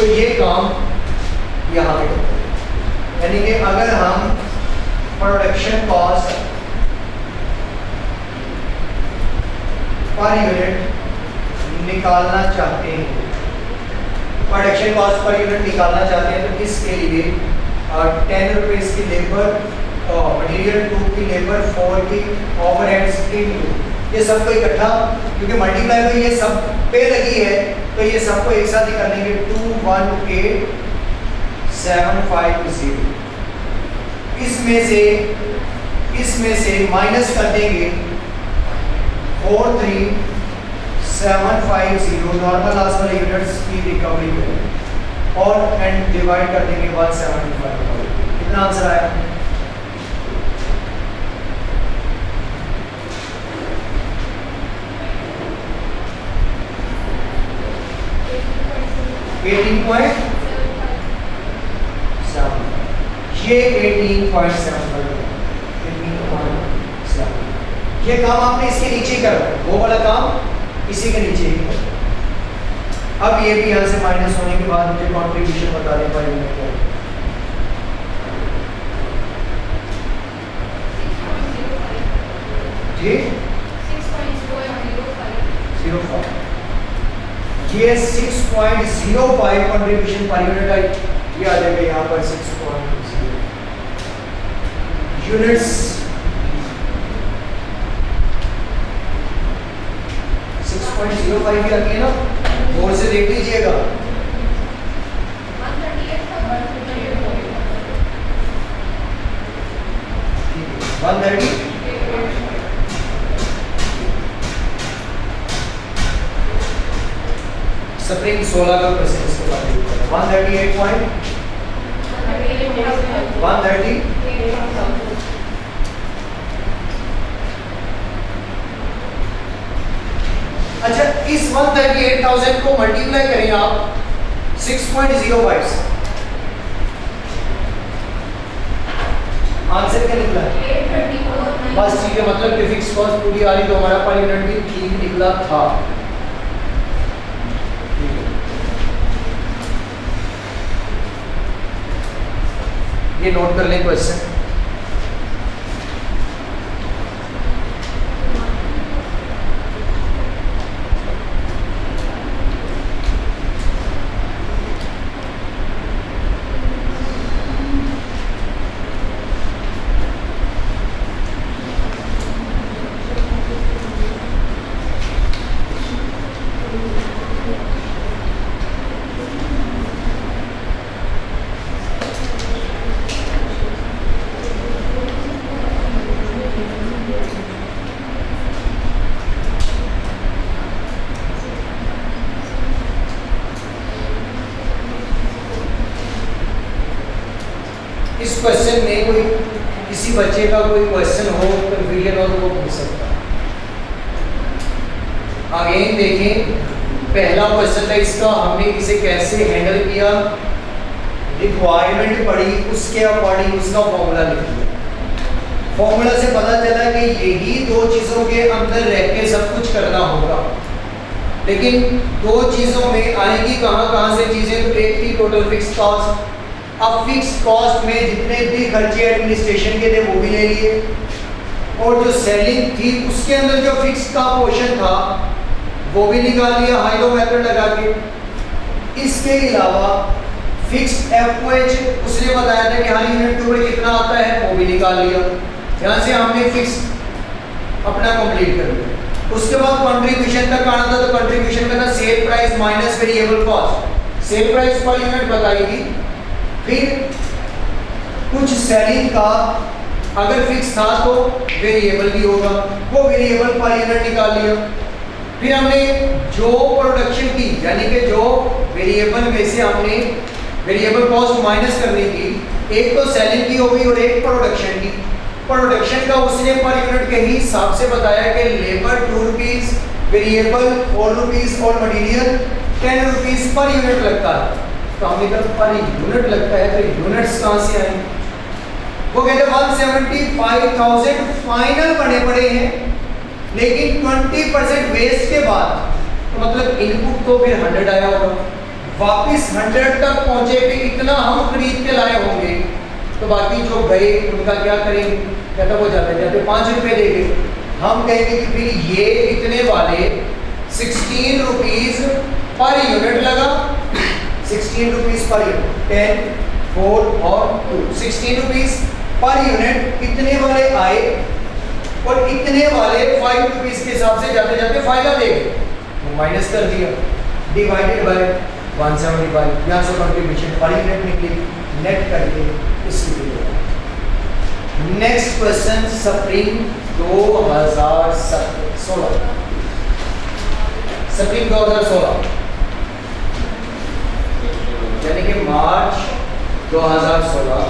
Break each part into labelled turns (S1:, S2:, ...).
S1: तो ये काम यहाँ पे करते हैं, यानी कि अगर हम प्रोडक्शन कॉस्ट पर यूनिट निकालना चाहते हैं, प्रोडक्शन कॉस्ट पर यूनिट निकालना चाहते हैं, तो इसके लिए 10 रुपीज़ की लेबर, मटेरियल 2 की लेबर, 4 की ओवरहेड्स, ये सबको इकट्ठा, क्योंकि मल्टीप्लाई तो ये सब पे लगी है, तो ये सबको एक साथ ही कर लेंगे। 218,750, इसमें से माइनस कर देंगे 43,750 नॉर्मल लॉस वाले यूनिट्स की रिकवरी करेंगे, और एंड डिवाइड कर देंगे 175। कितना आंसर आया? 18.7, ये 18.7, ये काम आपने इसके नीचे ही करा, वो वाला काम इसी के नीचे ही करा। अब ये भी यहाँ से माइनस होने के बाद मुझे कॉन्ट्रीब्यूशन बता दें पर यूनिट क्या है। जी 6.05, ये 6.05 कंट्रीब्यूशन पर यूनिट आई, ये आ जाएगा यहाँ पर 6.0 यूनिट्स, 6.05 की आती है ना, गौर से देख लीजिएगा। 130, स्प्रिंग 16 का परसेंट इसके बाद 138. अच्छा, इस 138,000 को मल्टीप्लाई करें आप 6.05 से, आंसर क्या निकला? बस ठीक है, मतलब कि फिक्स कॉस्ट पूरी आ रही, तो हमारा पर यूनिट भी ठीक निकला था। ये नोट कर लें क्वेश्चन। इस क्वेश्चन में कोई किसी बच्चे का कोई क्वेश्चन हो, कंफ्यूजन हो, तो वो पूछ सकता है। अगेन देखें, पहला क्वेश्चन था इसका, हमने इसे कैसे हैंडल किया, रिक्वायरमेंट पड़ी, उसके अकॉर्डिंग उसका फॉर्मूला लिख दिया। फॉर्मूला से पता चला कि यही दो चीज़ों के अंदर रह के सब कुछ करना होगा, लेकिन दो चीज़ों में आएगी कहाँ से चीज़ें, तो एक थी टोटल फिक्स कॉस्ट। अब फिक्स कॉस्ट में जितने भी खर्चे एडमिनिस्ट्रेशन के थे वो भी ले लिए, और जो सेलिंग थी उसके अंदर जो फिक्स का पोर्शन था वो भी निकाल लिया हाइलो मेथड लगा के। इसके अलावा फिक्स एफओएच उसने बताया था कि हर यूनिट के ऊपर कितना आता है, वो भी निकाल लिया। यहाँ से हमने फिक्स अपना कंप्लीट कर लिया। उसके बाद कंट्रीब्यूशन तक आना था, तो कंट्रीब्यूशन में था sale price minus variable cost. Sale price per unit बताई थी, फिर कुछ सेलिंग का अगर फिक्स था तो वेरिएबल भी होगा, वो वेरिएबल पर यूनिट निकाल लिया। फिर हमने जो प्रोडक्शन की, यानी कि जो वेरिएबल में से हमने वेरिएबल कॉस्ट माइनस करनी थी, एक तो सेलिंग की होगी और एक प्रोडक्शन की। प्रोडक्शन का उसने पर यूनिट के ही हिसाब से बताया कि लेबर 2 रुपीज़, वेरिएबल 4 रुपीज़ और मटीरियल 10 रुपीज़ पर यूनिट लगता है। तो हमने कहा पर यूनिट लगता है, तो यूनिट्स कहाँ से आएंगे? वो कहते 175,000 फाइनल बने पड़े हैं, लेकिन 20% वेस्ट के बाद, तो मतलब इनपुट तो फिर 100 आया होगा, वापस 100 तक पहुंचे कि इतना हम खरीद के लाए होंगे, तो बाकी जो गए उनका क्या करेंगे? कहता वो जाते जाते 5 रुपए देंगे। हम कहेंगे कि फिर ये इतने वाले 16 रुपीज पर यूनिट लगा, 16 रुपीज पर यूनिट, 10, 4 और 2, 16 रुपीज पर यूनिट इतने वाले आए, और इतने वाले 5 रुपीज के हिसाब से जाते जाते फायदा देंगे, माइनस कर दिया, डिवाइडेड बाय 175, यहाँ से कंट्रीब्यूशन पर यूनिट निकली, नेट करके इसकी video. Next question spring 2016, spring 2016 यानी कि मार्च 2016,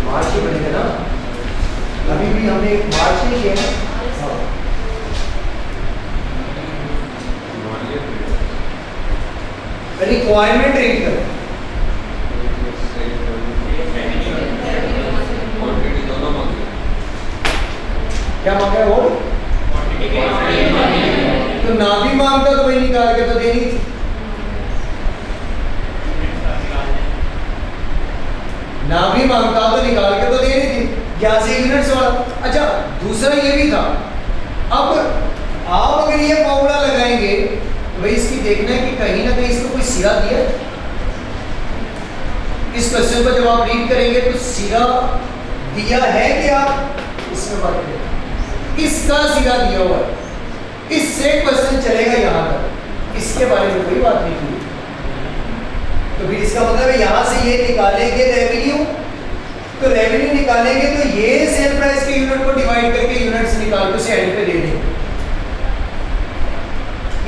S1: मार्च ही बनेगा ना, अभी भी हमने मार्च नहीं किया ना। रिक्वायरमेंट रीड करो, क्या मांगा है वो? तो ना भी मांगता तो वही निकाल के तो देनी थी, ना भी मांगता तो निकाल के तो देनी थी, यहाँ से यूनिट्स वाला। अच्छा दूसरा ये भी था, अब आप अगर ये फॉर्मूला लगाएंगे तो भाई इसकी देखना है कि कहीं ना कहीं इसको कोई सिरा दिया है। इस क्वेश्चन को जब आप रीड करेंगे तो सिरा दिया है कि आप इसमें बात करें, इसका सिरा दिया हुआ है, इससे क्वेश्चन चलेगा यहाँ तक, इसके बारे में कोई बात नहीं की। तो फिर इसका मतलब है यहाँ से ये निकालेंगे रेवेन्यू, तो रेवेन्यू निकालेंगे तो ये सेल प्राइस के यूनिट को डिवाइड करके यूनिट्स निकाल के उसे एंड पे दे देंगे,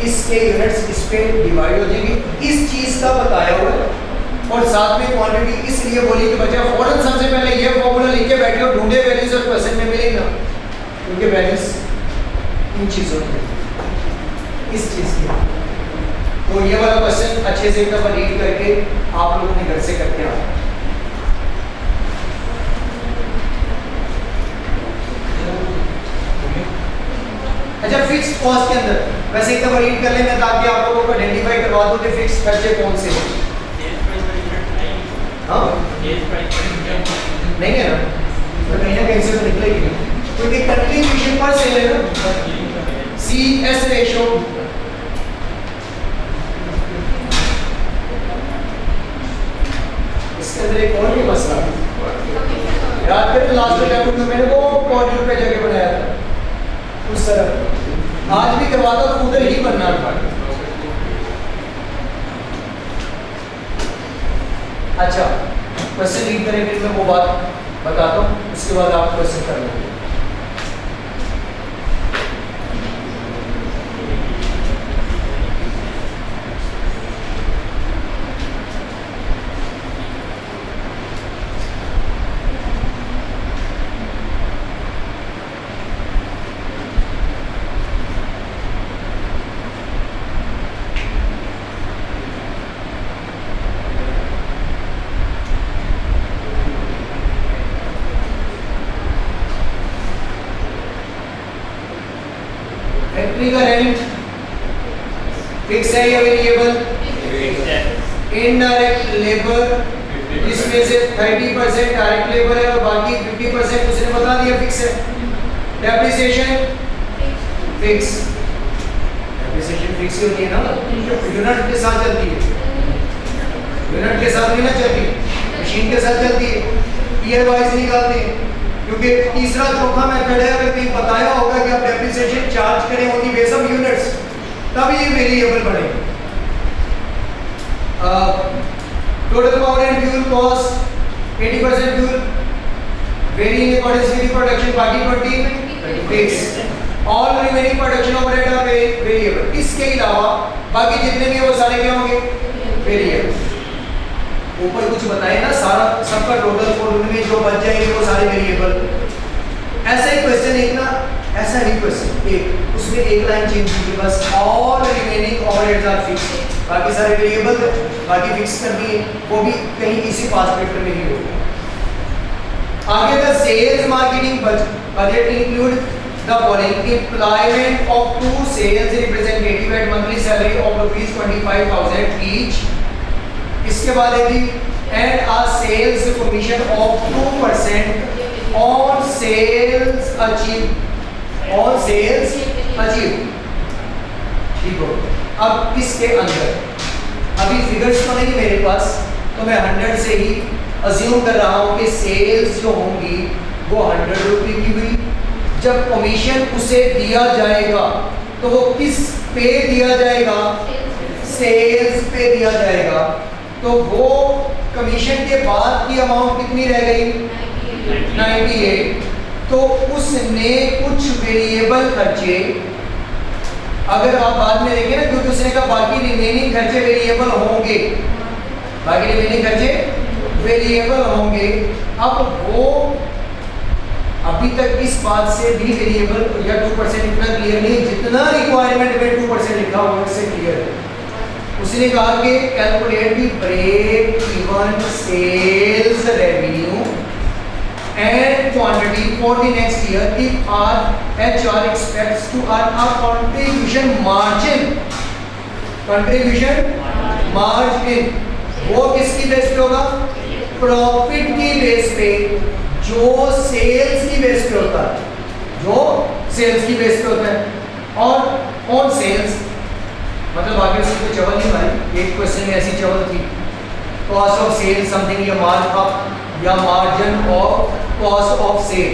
S1: इसके यूनिट्स इस पे डिवाइड हो जाएंगे, इस चीज का बताया हुआ है। और साथ में क्वांटिटी इसलिए बोली कि बच्चा फौरन सबसे पहले ये फॉर्मूला लिख के बैठे और ढूंढे वैल्यूज और क्वेश्चन में मिलेगा, क्योंकि वैल्यूज इन चीजों में इस चीज की। तो ये वाला क्वेश्चन अच्छे से एक दफा रीड करके आप लोगों ने घर से करके आओ। अच्छा फिक्स्ड कॉस्ट के अंदर वैसे एक दफा रीड कर लेंगे ताकि आप लोगों को आइडेंटिफाई करवा दो कि फिक्स्ड खर्चे कौन से हैं। हाँ नहीं है ना, तो कहीं ना कहीं से तो निकलेगी ना, क्योंकि कंट्रीब्यूशन पर सेल है ना, CS रेशो। इसके अंदर एक और भी मसला याद करें, लास्ट टैबलेट में मैंने वो क्वाड्रेंट पे जगह बनाया था उस तरह, आज भी करवाता तो उधर ही बनना था। अच्छा क्वेश्चन रीड करें, फिर मैं वो बात बताता हूँ, उसके बाद आप क्वेश्चन कर लेंगे। फैक्ट्री का रेंट फिक्स है या वेरिएबल? इनडायरेक्ट लेबर जिसमें से 30% डायरेक्ट लेबर है और बाकी 50% उसने बता दिया फिक्स है। डेप्रिसिएशन फिक्स, डेप्रिसिएशन फिक्स ही होती है ना, यूनिट के साथ चलती है, यूनिट के साथ नहीं ना चलती, मशीन के साथ चलती है, ईयर वाइज निकालते हैं। क्योंकि तीसरा चौथा मेथड है, अगर कहीं बताया होगा कि आप डेप्रिसिएशन चार्ज करें on the base of units, तब ये वेरिएबल बनेगा। Total power and fuel cost 80% fuel vary in accordance with production, बाकी 20 fix. All remaining production overhead are variable. इसके अलावा बाकी जितने भी वो सारे क्या होंगे? वेरिएबल। ऊपर कुछ बताए ना, सारा सबका टोटल फॉर्मूले में जो बच जाएंगे वो सारे वेरिएबल। ऐसा ही क्वेश्चन एक ना, ऐसा ही क्वेश्चन एक, उसमें एक लाइन चेंज की बस, all remaining overheads are fix, बाकी सारे वेरिएबल बाकी फिक्स कर दिए, वो भी कहीं इसी पास पेपर में ही होगा। आगे का sales marketing budget include the following: employment of 2 sales representative at monthly salary of rupees 25,000 each. इसके बाद है जी and a sales commission of 2% on sales achieved. on sales achieved. ठीक हो. अब इसके अंदर अभी फिगर्स तो नहीं मेरे पास, तो मैं 100 से ही अज्यूम कर रहा हूँ कि सेल्स जो होंगी वो 100 रुपये की हुई. जब कमीशन उसे दिया जाएगा तो वो किस पे दिया जाएगा? सेल्स पे दिया जाएगा. तो वो कमीशन के बाद की अमाउंट कितनी रह गई? 98. तो उसने कुछ वेरिएबल खर्चे, अगर आप बाद में देखें ना, क्योंकि उसने कहा बाकी रिमेनिंग खर्चे वेरिएबल होंगे, बाकी रिमेनिंग खर्चे वेरिएबल होंगे. अब वो अभी तक इस बात से भी वेरिएबल या 2% इतना क्लियर नहीं, जितना रिक्वायरमेंट में 2% लिखा हुआ इससे क्लियर है. उसने कहा कि calculate the break even sales revenue and quantity for the next year if our HR expects to earn a contribution margin. contribution margin वो किसकी बेस पे होगा? प्रॉफिट की बेस पे, जो सेल्स की बेस पे होता है, जो सेल्स की बेस पे होता है. और ऑन सेल्स मतलब आगे उसको चवल नहीं मारी, एक क्वेश्चन में ऐसी चवल थी, कॉस्ट ऑफ सेल समथिंग या मार्कअप या margin of cost of sale,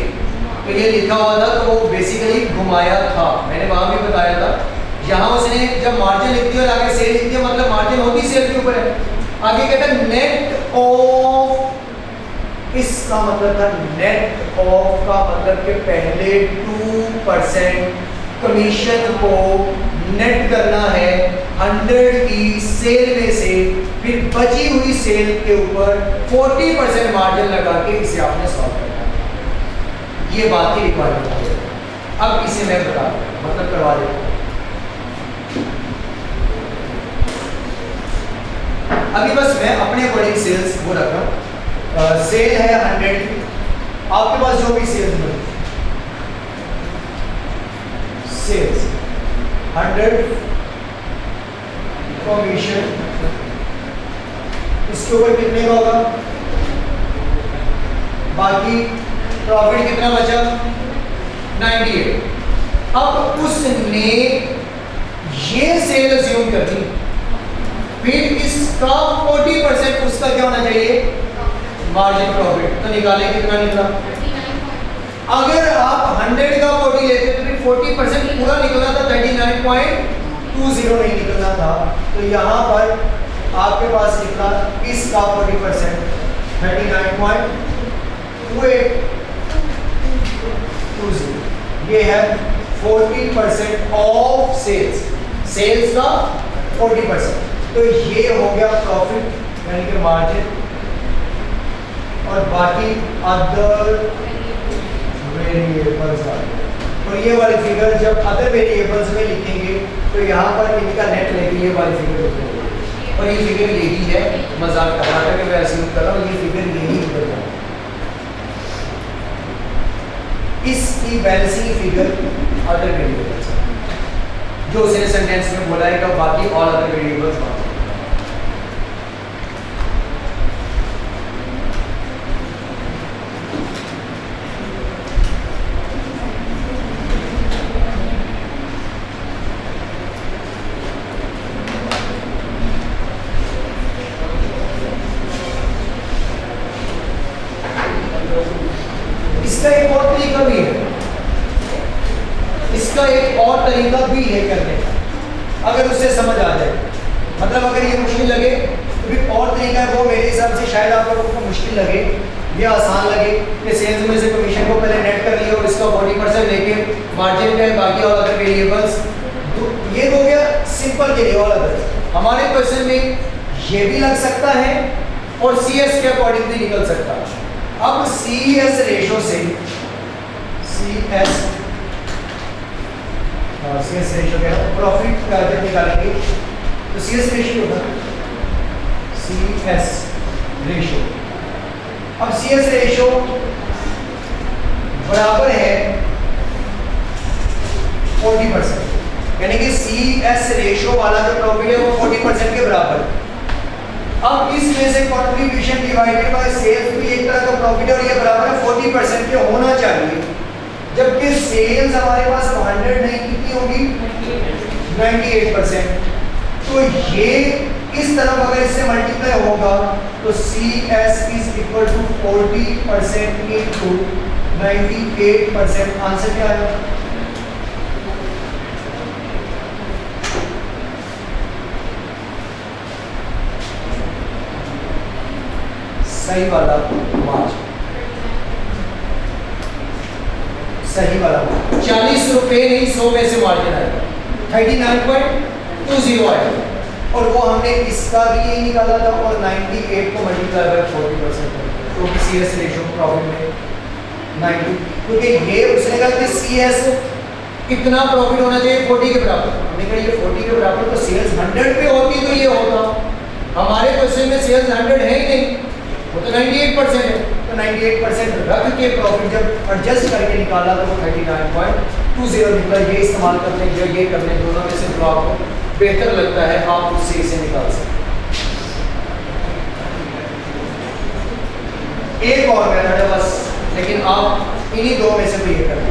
S1: तो ये लिखा हुआ था. तो वो बेसिकली घुमाया था, मैंने वहां भी बताया था. यहाँ उसने जब मार्जिन लिख दिया और आगे सेल लिख दिया, मतलब मार्जिन होती सेल के ऊपर है. आगे कहता है नेट ऑफ, इसका मतलब था नेट ऑफ का मतलब कि पहले 2% कमीशन को नेट करना है 100 की सेल में से, फिर बची हुई सेल के ऊपर 40% मार्जिन लगा के इसे आपने सॉल्व करना है. ये बात ही रिक्वायरमेंट है. अब इसे मैं बता मतलब करवा देता हूं. अभी बस मैं अपने अकॉर्डिंग सेल्स वो रख रहा हूं. सेल है 100, आपके पास जो भी सेल्स मिले, सेल्स 100 कमीशन, इसके ऊपर कितने का होगा? बाकी प्रॉफिट कितना बचा? 98. अब उसने ये सेल अज्यूम कर दी, फिर इसका 40% उसका क्या होना चाहिए? Margin profit. तो निकाले कितना निकला? अगर आप 100 का 40 लेते तो फिर 40% पूरा निकलना था, 39.20 नहीं निकलना था. तो यहाँ पर आपके पास निकला इसका 40%, 39.20. ये है 40% ऑफ सेल्स, सेल्स का 40%. तो ये हो गया प्रॉफिट यानी कि मार्जिन, और बाकी अदर वेरिएबल्स. और ये वाली फिगर जब अदर वेरिएबल्स में लिखेंगे तो यहाँ पर इनका नेट लेके ये वाली फिगर लिखेंगे. और ये फिगर यही है, मजाक कर रहा था कि मैं अज्यूम कर रहा हूँ, ये फिगर यही निकल रहा है. इसकी बैलेंसिंग फिगर अदर वेरिएबल्स जो उसने सेंटेंस में बोला है कि बाकी ऑल अदर वेरिएबल्स बात. इसका एक और तरीका भी है, इसका एक और तरीका भी है करने का, अगर उससे समझ आ जाए. मतलब अगर ये मुश्किल लगे तो भी और तरीका है, वो मेरे हिसाब से शायद आप लोगों को मुश्किल लगे या आसान लगे कि सेल्स में से कमीशन को पहले नेट कर लिया और इसका 40% लेके मार्जिन पे बाकी और अदर वेरिएबल्स. तो ये हो गया सिंपल के लिए. और अदर हमारे क्वेश्चन में ये भी लग सकता है और CS के अकॉर्डिंग भी निकल सकता है. अब CS रेशो से CS रेशो क्या है? प्रॉफिट का जब निकालेंगे तो CS रेशो होगा CS रेशो. अब CS रेशो बराबर है 40%, यानी कि CS रेशो वाला जो प्रॉफिट है वो 40% के बराबर है। अब इसमें से कंट्रीब्यूशन डिवाइडेड बाय सेल्स भी एक तरह का प्रॉफिट है और ये बराबर है 40% के होना चाहिए, जबकि सेल्स हमारे पास 100 नहीं, कितनी होगी 98%। तो ये इस तरफ अगर इससे मल्टीप्लाई होगा तो CS is equal to 40% into 98%। Answer क्या आया? सही वाला मार्च, सही वाला 40 रुपए नहीं 100 में से मार्जिन आएगा, 39.20 आएगा। और वो हमने इसका भी यही निकाला था और 98 को मल्टीप्लाई बाय 40% तो CS रेशियो प्रॉफिट में 90, क्योंकि ये उसने कहा कि CS कितना प्रॉफिट होना चाहिए 40 के बराबर। हमने कहा ये 40 के बराबर तो सेल्स 100 पे होती तो ये होता, हमारे क्वेश्चन में सेल्स 100 है ही नहीं, वो तो 98% है। तो 98% रख के प्रॉफिट जब एडजस्ट करके निकाला तो वो 39.20 निकला। ये इस्तेमाल करने जो ये करने दोनों में से जो आपको बेहतर लगता है आप उससे इसे निकाल सकते। एक और मेथड है बस, लेकिन आप इन्हीं दो में से कोई ये करना।